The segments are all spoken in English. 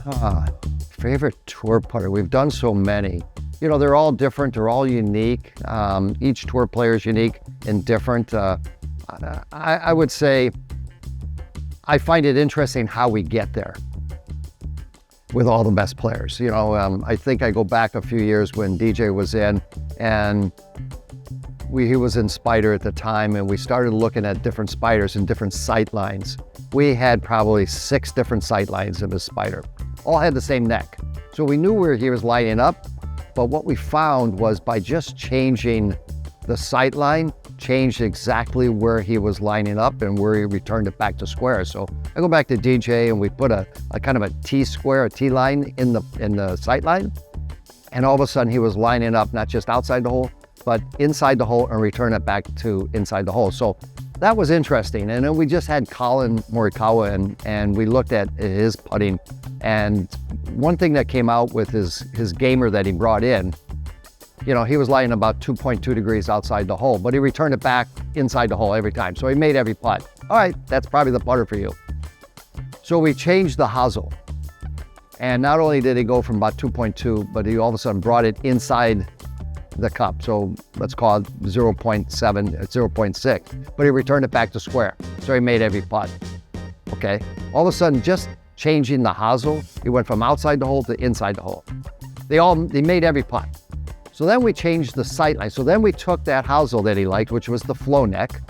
Ah, favorite tour putter. We've done so many. You know, they're all different. They're all unique. Each tour player is unique and different. I would say I find it interesting how we get there with all the best players. You know, I think I go back a few years when DJ was in, and he was in Spider at the time, and we started looking at different Spiders and different sight lines. We had probably 6 different sight lines in the Spider. All had the same neck. So we knew where he was lining up, but what we found was by just changing the sight line, changed exactly where he was lining up and where he returned it back to square. So I go back to DJ and we put a kind of a T-square, a T-line in the sight line. And all of a sudden he was lining up not just outside the hole, but inside the hole and return it back to inside the hole. So that was interesting. And then we just had Colin Morikawa and we looked at his putting. And one thing that came out with his gamer that he brought in, you know, he was lying about 2.2 degrees outside the hole, but he returned it back inside the hole every time. So he made every putt. All right, that's probably the putter for you. So we changed the hosel. And not only did he go from about 2.2, but he all of a sudden brought it inside the cup. So let's call it 0.7, 0.6, but he returned it back to square. So he made every putt, okay? All of a sudden, just changing the hosel, he went from outside the hole to inside the hole. They made every putt. So then we changed the sight line. So then we took that hosel that he liked, which was the flow neck.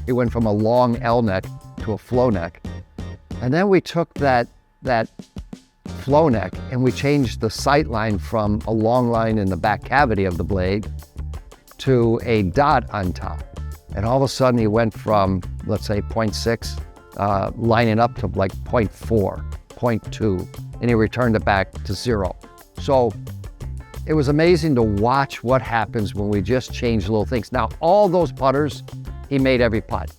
He went from a long L neck to a flow neck. And then we took that flow neck and we changed the sight line from a long line in the back cavity of the blade to a dot on top. And all of a sudden he went from, let's say 0.6, lining up to like 0.4, 0.2, and he returned it back to 0. So it was amazing to watch what happens when we just change little things. Now, all those putters, he made every putt.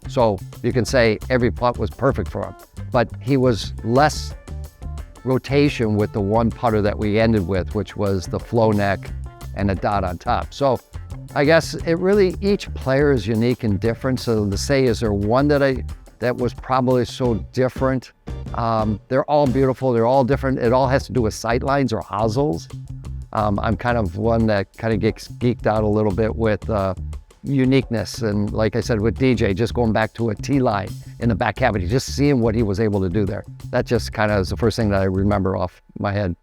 So you can say every putt was perfect for him, but he was less rotation with the one putter that we ended with, which was the flow neck and a dot on top. So I guess it really, each player is unique and different. So to say, is there one that was probably so different? They're all beautiful, they're all different. It all has to do with sight lines or hosels. I'm kind of one that kind of gets geeked out a little bit with uniqueness. And like I said, with DJ, just going back to a T-line in the back cavity, just seeing what he was able to do there. That just kind of is the first thing that I remember off my head.